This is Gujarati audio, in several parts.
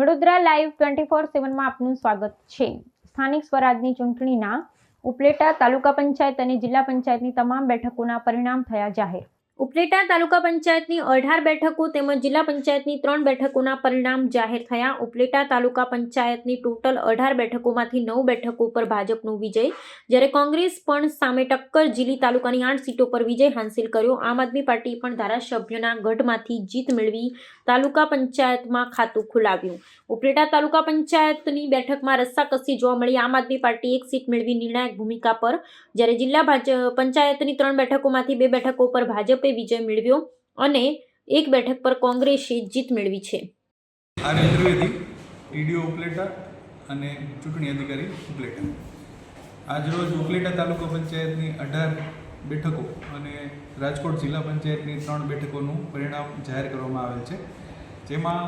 વડોદરા લાઈવ 24/7 આપનું સ્વાગત છે। સ્થાનિક સ્વરાજની ચૂંટણીના ઉપલેટા તાલુકા પંચાયત અને જિલ્લા પંચાયતની તમામ બેઠકોના પરિણામ થયા જાહેર। ઉપલેટા તાલુકા પંચાયતની 18 બેઠકો તેમજ જિલ્લા પંચાયતની 3 બેઠકોના પરિણામ જાહેર થયા। ઉપલેટા તાલુકા પંચાયતની ટોટલ 18 બેઠકોમાંથી 9 બેઠકો પર ભાજપનો વિજય, જ્યારે કોંગ્રેસ પણ સામે ટક્કર ઝીલી તાલુકાની 8 સીટો પર વિજય હાંસિલ કર્યો। આમ આદમી પાર્ટી પણ ધારાસભ્યના ગઢમાંથી જીત મેળવી તાલુકા પંચાયતમાં ખાતું ખોલાવ્યું। ઉપલેટા તાલુકા પંચાયતની બેઠકમાં રસ્સાકસી જોવા મળી। આમ આદમી પાર્ટી 1 સીટ મેળવી નિર્ણાયક ભૂમિકા પર, જ્યારે જિલ્લા પંચાયતની 3 બેઠકોમાંથી 2 બેઠકો પર ભાજપે વિજય મેળવ્યો અને 1 બેઠક પર કોંગ્રેસે જીત મેળવી છે। આર્ય ત્રિવેદી, ઈડીઓ ઉપલેટા અને ચૂંટણી અધિકારી ઉપલેટા। આજરોજ ઉપલેટા તાલુકા પંચાયતની 18 બેઠકો અને રાજકોટ જિલ્લા પંચાયતની 3 બેઠકોનું પરિણામ જાહેર કરવામાં આવેલ છે, જેમાં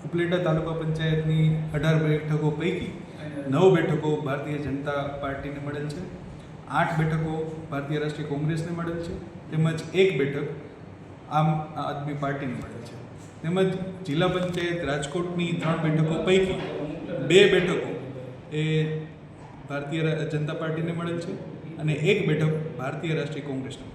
ઉપલેટા તાલુકા પંચાયતની 18 બેઠકો પૈકી 9 બેઠકો ભારતીય જનતા પાર્ટીને મળેલ છે, 8 બેઠકો ભારતીય રાષ્ટ્રીય કોંગ્રેસને મળેલ છે, તેમજ 1 બેઠક આમ આદમી પાર્ટીને મળેલ છે। તેમજ જિલ્લા પંચાયત રાજકોટની 3 બેઠકો પૈકી 2 બેઠકો એ ભારતીય જનતા પાર્ટીને મળેલ છે અને 1 બેઠક ભારતીય રાષ્ટ્રીય કોંગ્રેસને।